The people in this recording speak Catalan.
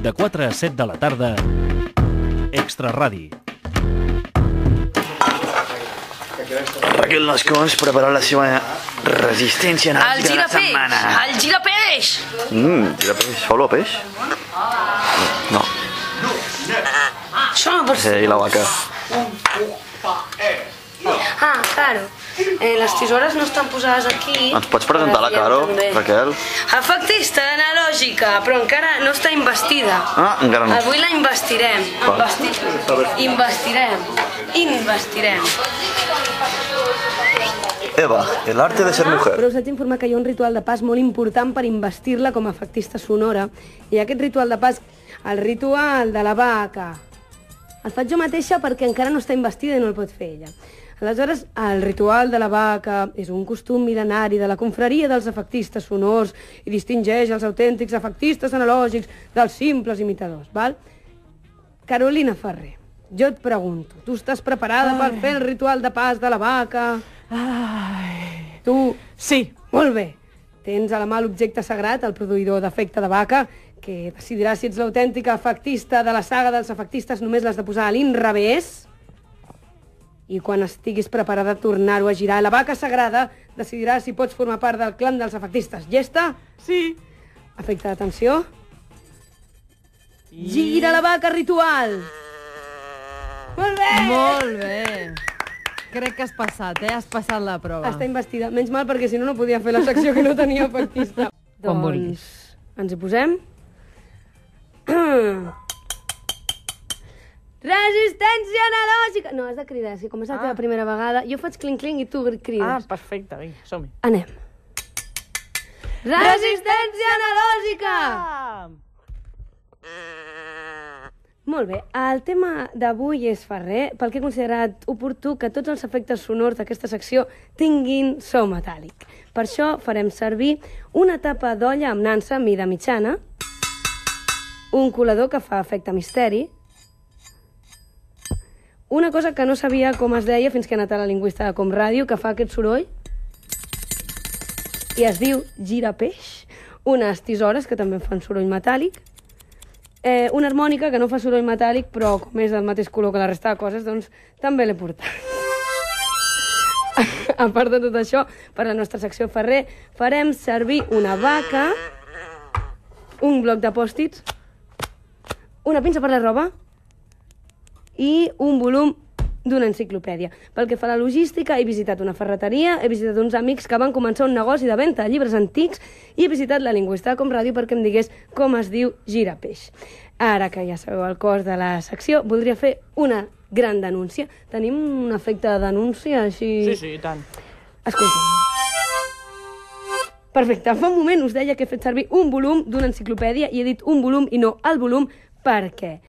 De 4 a 7 de la tarda, Extra Radi. Raquel Nascons prepara la seva resistència energètica de la setmana. El girapeix! Girapeix. Fa olor a peix? No. Això no pot ser. I la vaca. Ah, claro. Les tisores no estan posades aquí. Ens pots presentar la Caro, Raquel? Efectista analògica, però encara no està investida. Ah, encara no. Avui la investirem. Investirem. Eva, el arte de ser mujer. Però us haig d'informar que hi ha un ritual de pas molt important per investir-la com a efectista sonora. I aquest ritual de pas, el ritual de la vaca, el faig jo mateixa perquè encara no està investida i no el pot fer ella. Aleshores, el ritual de la vaca és un costum mil·lenari de la confraria dels efectistes sonors i distingeix els autèntics efectistes analògics dels simples imitadors, val? Carolina Ferrer, jo et pregunto, tu estàs preparada per fer el ritual de pas de la vaca? Tu? Sí. Molt bé. Tens a la mà l'objecte sagrat, el produïdor d'efecte de vaca, que decidirà si ets l'autèntica efectista de la saga dels efectistes, només l'has de posar a l'inrevés. I quan estiguis preparada a tornar-ho a girar, la vaca sagrada decidirà si pots formar part del clan dels efectistes. Llesta? Sí. Efecte d'atenció. Gira la vaca ritual! Molt bé! Molt bé. Crec que has passat, Has passat la prova. Està investida. Menys mal, perquè si no, no podia fer la secció que no tenia efectista. Quan vulguis. Ens hi posem. Resistència analògica! No, has de cridar, és que com és la teva primera vegada, jo faig clinc-clinc i tu crides. Perfecte, vinga, som-hi. Anem. Resistència analògica! Molt bé, el tema d'avui és Ferrer, pel que he considerat oportú que tots els efectes sonors d'aquesta secció tinguin so metàl·lic. Per això farem servir una tapa d'olla amb nansa mida mitjana, un colador que fa efecte misteri, una cosa que no sabia com es deia fins que he anat a la lingüista de Comràdio, que fa aquest soroll, i es diu girapeix, unes tisores que també fan soroll metàl·lic, una harmònica que no fa soroll metàl·lic, però com és del mateix color que la resta de coses, doncs també l'he portat. A part de tot això, per la nostra secció Ferrer, farem servir una vaca, un bloc de pòstits, una pinça per la roba i un volum d'una enciclopèdia. Pel que fa a la logística, he visitat una ferreteria, he visitat uns amics que van començar un negoci de venda de llibres antics i he visitat la lingüista de Comràdio perquè em digués com es diu girapeix. Ara que ja sabeu el cos de la secció, voldria fer una gran denúncia. Tenim un efecte de denúncia així... Sí, i tant. Escolta'm. Perfecte, fa un moment us deia que he fet servir un volum d'una enciclopèdia i he dit un volum i no el volum. Per què?